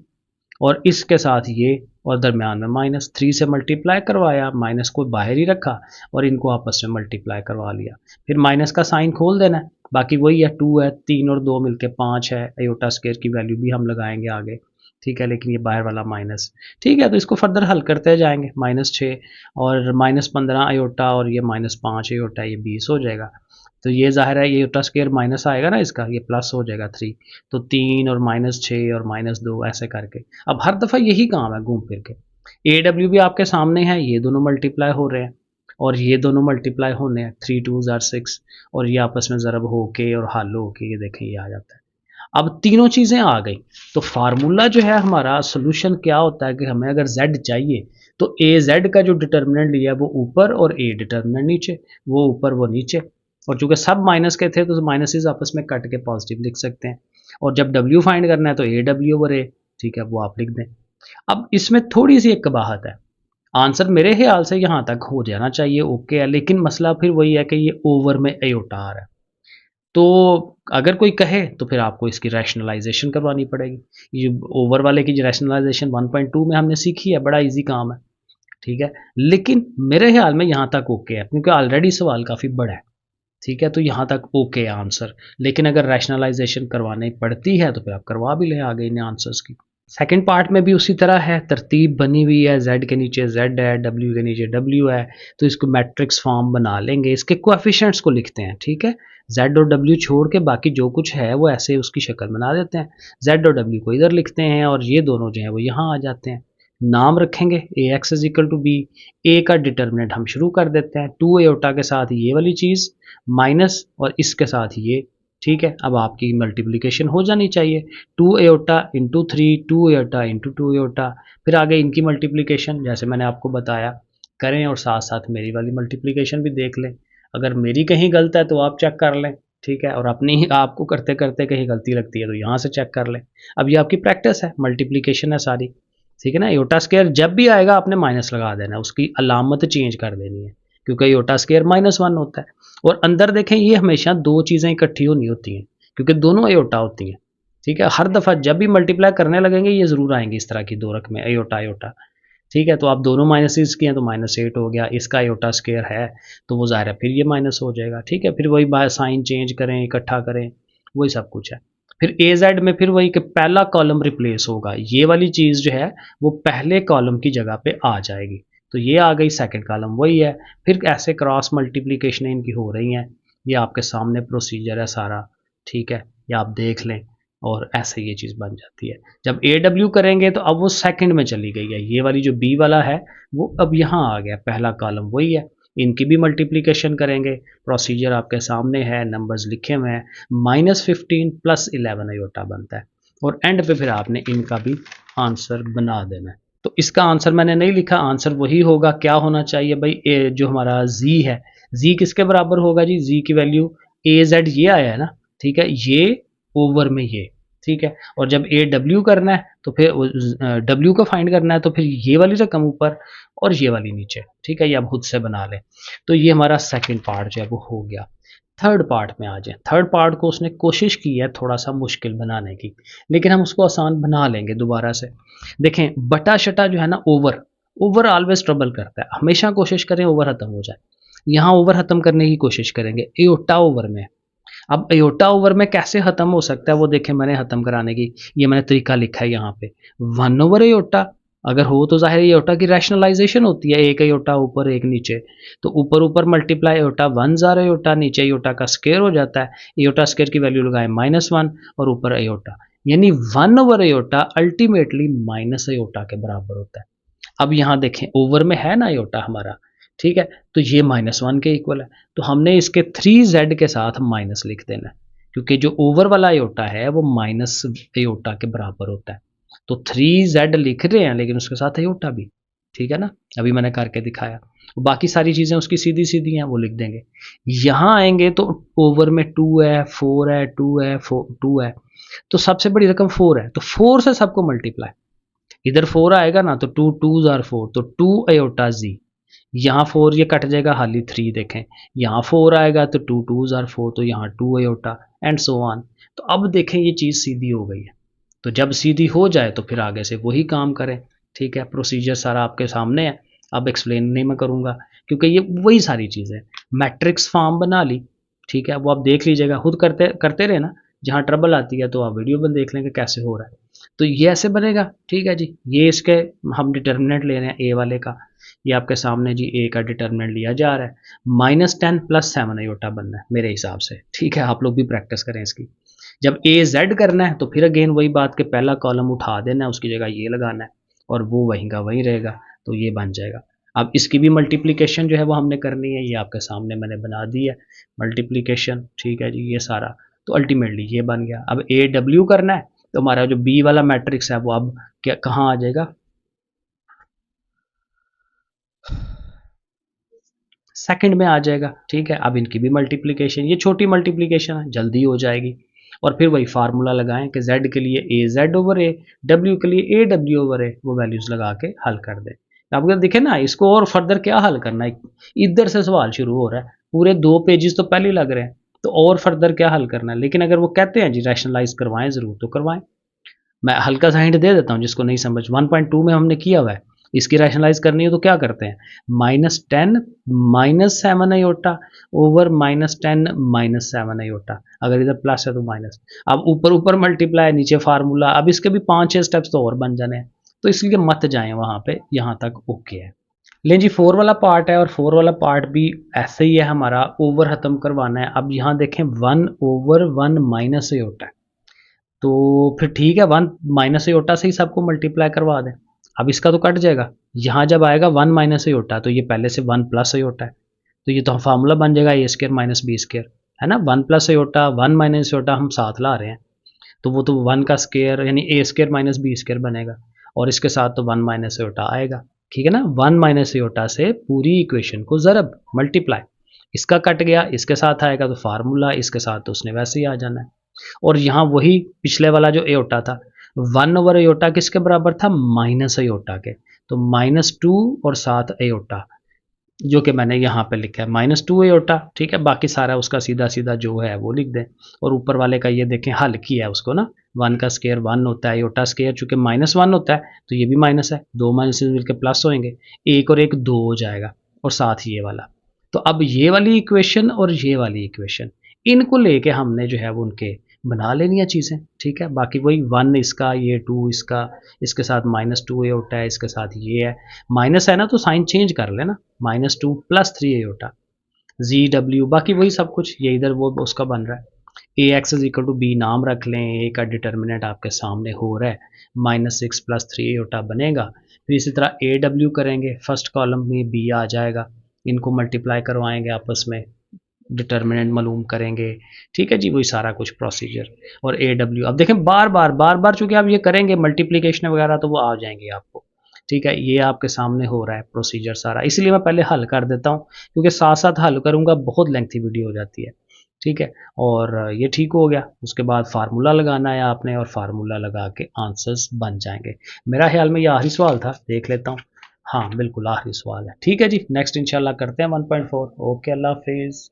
और इसके साथ ये, और दरमियान में माइनस, थ्री से मल्टीप्लाई करवाया, माइनस को बाहर ही रखा और इनको आपस में मल्टीप्लाई करवा लिया। फिर माइनस का साइन खोल देना है, बाकी वही है, टू है, तीन और दो मिलके पाँच है, अयोटा स्क्वायर की वैल्यू भी हम लगाएंगे आगे, ठीक है, लेकिन ये बाहर वाला माइनस, ठीक है। तो इसको फर्दर हल करते जाएंगे, माइनस छः और माइनस पंद्रह अयोटा और ये माइनस पाँच अयोटा, ये 20 हो जाएगा। तो ये जाहिर है ये अयोटा स्क्वायर माइनस आएगा ना इसका, ये प्लस हो जाएगा थ्री, तो तीन और माइनस छः और माइनस दो ऐसे करके। अब हर दफ़ा यही काम है घूम फिर के। ए डब्ल्यू भी आपके सामने है, ये दोनों मल्टीप्लाई हो रहे हैं और ये दोनों मल्टीप्लाई होने हैं, थ्री टू ज़ार सिक्स, और ये आपस में ज़रब होके और हल होके ये देखें ये आ जाता है। अब तीनों चीज़ें आ गई, तो फार्मूला जो है हमारा सोल्यूशन क्या होता है कि हमें अगर z चाहिए तो ए जेड का जो डिटर्मिनेंट लिया है वो ऊपर और ए डिटर्मिनेंट नीचे, वो ऊपर वो नीचे। और चूंकि सब माइनस के थे तो माइनसेस आपस में कट के पॉजिटिव लिख सकते हैं। और जब w फाइंड करना है तो ए डब्ल्यू ओवर ए, ठीक है, वो आप लिख दें। अब इसमें थोड़ी सी एक कबाहत है, आंसर मेरे ख्याल से यहाँ तक हो जाना चाहिए, ओके है, लेकिन मसला फिर वही है कि ये ओवर में अयोटा आ रहा है। तो अगर कोई कहे तो फिर आपको इसकी रैशनलाइजेशन करवानी पड़ेगी। ये ओवर वाले की रैशनलाइजेशन 1.2 में हमने सीखी है, बड़ा इजी काम है, ठीक है। लेकिन मेरे ख्याल में यहाँ तक ओके है, क्योंकि ऑलरेडी सवाल काफ़ी बड़ा है, ठीक है, तो यहाँ तक ओके है आंसर। लेकिन अगर रैशनलाइजेशन करवानी पड़ती है तो फिर आप करवा भी लें आगे इन आंसर्स की। सेकंड पार्ट में भी उसी तरह है, तरतीब बनी हुई है, z के नीचे z है, w के नीचे w है, तो इसको मैट्रिक्स फॉर्म बना लेंगे, इसके कोएफिशिएंट्स को लिखते हैं, ठीक है। z और w छोड़ के बाकी जो कुछ है वो ऐसे उसकी शक्ल बना देते हैं, z और w को इधर लिखते हैं और ये दोनों जो है वो यहाँ आ जाते हैं। नाम रखेंगे ax is equal to B, a का डिटर्मिनेंट हम शुरू कर देते हैं 2 एयोटा के साथ ये वाली चीज़ माइनस और इसके साथ ये, ठीक है। अब आपकी मल्टीप्लिकेशन हो जानी चाहिए, 2 aorta into 3, 2 aorta into 2 aorta, फिर आगे इनकी मल्टीप्लिकेशन जैसे मैंने आपको बताया करें और साथ साथ मेरी वाली मल्टीप्लिकेशन भी देख लें। अगर मेरी कहीं गलत है तो आप चेक कर लें, ठीक है, और अपनी ही आपको करते करते कहीं गलती लगती है तो यहाँ से चेक कर लें। अब ये आपकी प्रैक्टिस है, मल्टीप्लिकेशन है सारी, ठीक है ना। एयोटा स्क्वायर जब भी आएगा आपने माइनस लगा देना है, उसकी अलामत चेंज कर देनी है, क्योंकि एयोटा स्क्वायर -1 होता है। और अंदर देखें ये हमेशा दो चीज़ें इकट्ठी होनी होती हैं, क्योंकि दोनों एयोटा होती हैं, ठीक है। हर दफ़ा जब भी मल्टीप्लाई करने लगेंगे ये ज़रूर आएंगी इस तरह की दो रकमें एयोटा एयोटा, ठीक है। तो आप दोनों माइनसेस किए तो -8 हो गया, इसका एयोटा स्क्वायर है तो वो ज़ाहिर है फिर ये माइनस हो जाएगा, ठीक है। फिर वही बात साइन चेंज करें, इकट्ठा करें, वही सब कुछ है। फिर ए जेड में फिर वही कि पहला कॉलम रिप्लेस होगा, ये वाली चीज़ जो है वो पहले कॉलम की जगह पे आ जाएगी, तो ये आ गई सेकंड कॉलम वही है। फिर ऐसे क्रॉस मल्टीप्लिकेशन इनकी हो रही हैं, ये आपके सामने प्रोसीजर है सारा, ठीक है, ये आप देख लें और ऐसे ये चीज़ बन जाती है। जब ए डब्ल्यू करेंगे तो अब वो सेकंड में चली गई है, ये वाली जो बी वाला है वो अब यहाँ आ गया, पहला कॉलम वही है। इनकी भी मल्टीप्लिकेशन करेंगे, प्रोसीजर आपके सामने है, नंबर्स लिखे हुए हैं, -15 + 11 अयोटा बनता है और एंड पे फिर आपने इनका भी आंसर बना देना है। तो इसका आंसर मैंने नहीं लिखा, आंसर वही होगा, क्या होना चाहिए भाई, जो हमारा जी है, जी किसके बराबर होगा जी, जी की वैल्यू ए जेड ये आया है ना, ठीक है, ये ओवर में ये, ठीक है। और जब ए डब्ल्यू करना है तो फिर डब्ल्यू को फाइंड करना है तो फिर ये वाली रकम ऊपर और ये वाली नीचे, ठीक है, ये आप खुद से बना लें। तो ये हमारा सेकंड पार्ट जो है वो हो गया। थर्ड पार्ट में आ जाए, थर्ड पार्ट को उसने कोशिश की है थोड़ा सा मुश्किल बनाने की, लेकिन हम उसको आसान बना लेंगे दोबारा से। देखें बटा शटा जो है ना, ओवर ओवर ऑलवेज ट्रबल करता है, हमेशा कोशिश करें ओवर खत्म हो जाए। यहाँ ओवर खत्म करने की कोशिश करेंगे, एयोटा ओवर में। अब एयोटा ओवर में कैसे खत्म हो सकता है वो देखें, मैंने खत्म कराने की ये मैंने तरीका लिखा है यहाँ पे, 1 ओवर एयोटा अगर हो तो जाहिर एयोटा की रैशनलाइजेशन होती है, एक एयोटा ऊपर एक नीचे, तो ऊपर ऊपर मल्टीप्लाई एयोटा 1 जार एयोटा, नीचे एयोटा का स्क्वायर हो जाता है, एयोटा स्क्वायर की वैल्यू लगाए -1 और ऊपर एयोटा, यानी 1 over aorta ultimately minus aorta के बराबर होता है। अब यहाँ देखें ओवर में है ना एयोटा हमारा, ठीक है, तो ये -1 के इक्वल है, तो हमने इसके 3z के साथ माइनस लिख देना है, क्योंकि जो ओवर वाला एयोटा है वो माइनस एयोटा के बराबर होता है। तो 3z लिख रहे हैं लेकिन उसके साथ एयोटा भी, ठीक है ना, अभी मैंने करके दिखाया। बाकी सारी चीज़ें उसकी सीधी सीधी हैं वो लिख देंगे। यहाँ आएंगे तो ओवर में 2 है, 4 है, 2 है, 2 है, तो सबसे बड़ी रकम 4 है, तो 4 से सबको मल्टीप्लाई, इधर 4 आएगा ना तो 2 2 जार 4, तो 2 अयोटा जी, यहाँ 4 ये कट जाएगा हाली 3 देखें, यहाँ 4 आएगा तो 2 2 जार 4, तो यहाँ 2 अयोटा एंड सो ऑन। तो अब देखें ये चीज़ सीधी हो गई है, तो जब सीधी हो जाए तो फिर आगे से वही काम करें, ठीक है। प्रोसीजर सारा आपके सामने है, अब एक्सप्लेन नहीं मैं करूँगा क्योंकि ये वही सारी चीज़ है। मैट्रिक्स फॉर्म बना ली, ठीक है, वो आप देख लीजिएगा, खुद करते करते रहे ना, जहाँ ट्रबल आती है तो आप वीडियो में देख लेंगे कैसे हो रहा है। तो ये ऐसे बनेगा, ठीक है जी। ये इसके हम डिटर्मिनेंट ले रहे हैं ए वाले का, ये आपके सामने जी ए का डिटर्मिनेंट लिया जा रहा है, -10 + 7 अयोटा बनना है मेरे हिसाब से, ठीक है। आप लोग भी प्रैक्टिस करें इसकी। जब ए जेड करना है तो फिर अगेन वही बात के पहला कॉलम उठा देना है, उसकी जगह ये लगाना है और वो वहीं का वहीं रहेगा, तो ये बन जाएगा। अब इसकी भी मल्टीप्लिकेशन जो है वो हमने करनी है, ये आपके सामने मैंने बना दी है मल्टीप्लिकेशन, ठीक है जी, ये सारा। तो अल्टीमेटली ये बन गया। अब ए डब्ल्यू करना है तो हमारा जो बी वाला मैट्रिक्स है वो अब क्या कहाँ आ जाएगा, सेकंड में आ जाएगा, ठीक है। अब इनकी भी मल्टीप्लिकेशन, ये छोटी मल्टीप्लिकेशन है जल्दी हो जाएगी, और फिर वही फार्मूला लगाएं कि z के लिए ए जेड ओवर ए, डब्ल्यू के लिए ए डब्ल्यू ओवर ए, वो वैल्यूज लगा के हल कर दें। आपको दिखे ना, इसको और फर्दर क्या हल करना है, इधर से सवाल शुरू हो रहा है, पूरे 2 पेजेस तो पहले लग रहे हैं, तो और फर्दर क्या हल करना है। लेकिन अगर वो कहते हैं जी रैशनलाइज करवाएं ज़रूर तो करवाएं। मैं हल्का सा हिंट दे देता हूँ जिसको नहीं समझ, 1.2 में हमने किया हुआ है, इसकी रैशनलाइज करनी हो तो क्या करते हैं, -10 -7 आयोटा ओवर -10 -7 आयोटा, अगर इधर प्लस है तो माइनस। अब ऊपर ऊपर मल्टीप्लाई, नीचे फार्मूला, अब इसके भी 5-6 स्टेप्स तो और बन जाने हैं, तो इसलिए मत जाएं वहाँ पे, यहाँ तक ओके है। लेकिन जी 4 वाला पार्ट है, और 4 वाला पार्ट भी ऐसे ही है हमारा, ओवर खत्म करवाना है। अब यहाँ देखें 1/1 माइनस आयोटा है, तो फिर ठीक है 1 माइनस आयोटा से ही सबको मल्टीप्लाई करवा दें। अब इसका तो कट जाएगा, यहाँ जब आएगा 1 माइनस आयोटा तो ये पहले से 1 प्लस आयोटा है, तो ये तो फार्मूला बन जाएगा ए स्क्र माइनस बी स्क्र, है ना। 1 प्लस आयोटा 1 माइनस आयोटा हम साथ ला रहे हैं, तो वो तो 1 का स्क्र यानी ए स्क्र माइनस बी स्क्र बनेगा, और इसके साथ तो 1 माइनस आयोटा आएगा, ठीक है ना। 1 माइनस आयोटा से पूरी इक्वेशन को ज़रब मल्टीप्लाई, इसका कट गया, इसके साथ आएगा तो फार्मूला, इसके साथ तो उसने वैसे ही आ जाना है। और यहाँ वही पिछले वाला जो एयोटा था, 1 ओवर एयोटा किसके बराबर था, माइनस एयोटा के, तो -2 और साथ एयोटा, जो कि मैंने यहाँ पे लिखा है -2 एयोटा, ठीक है। बाकी सारा उसका सीधा सीधा जो है वो लिख दें, और ऊपर वाले का ये देखें हल किया है उसको ना, 1 का स्क्वायर 1 होता है, एयोटा स्क्वायर चूंकि -1 होता है तो ये भी माइनस है, दो माइनस मिलकर प्लस होंगे, एक और एक दो हो जाएगा, और साथ ये वाला। तो अब ये वाली इक्वेशन और ये वाली इक्वेशन, इनको लेके हमने जो है वो उनके बना लेनी है चीज़ें, ठीक है। बाकी वही 1 इसका, ये 2 इसका, इसके साथ -2 एयोटा है, इसके साथ ये है, माइनस है ना तो साइन चेंज कर लेना, -2 + 3 एयोटा जी डब्ल्यू, बाकी वही सब कुछ, ये इधर वो उसका बन रहा है। A x is equal to b नाम रख लें, ए का डिटर्मिनेंट आपके सामने हो रहा है, -6 + 3 एयोटा बनेगा। फिर इसी तरह ए डब्ल्यू करेंगे, फर्स्ट कॉलम में बी आ जाएगा, इनको मल्टीप्लाई करवाएंगे आपस में, डिटर्मिनेंट मालूम करेंगे, ठीक है जी, वही सारा कुछ प्रोसीजर। और ए डब्ल्यू अब देखें बार बार चूंकि आप ये करेंगे मल्टीप्लिकेशन वगैरह तो वो आ जाएंगे आपको, ठीक है। ये आपके सामने हो रहा है प्रोसीजर सारा, इसलिए मैं पहले हल कर देता हूँ, क्योंकि साथ साथ हल करूँगा बहुत लेंथी वीडियो हो जाती है, ठीक है। और ये ठीक हो गया, उसके बाद फार्मूला लगाना है आपने, और फार्मूला लगा के आंसर्स बन जाएंगे। मेरा ख्याल में ये आखिरी सवाल था, देख लेता हूँ, हाँ बिल्कुल आखिरी सवाल है, ठीक है जी। नेक्स्ट इंशाल्लाह करते हैं 1.4। ओके, अल्लाह हाफिज़।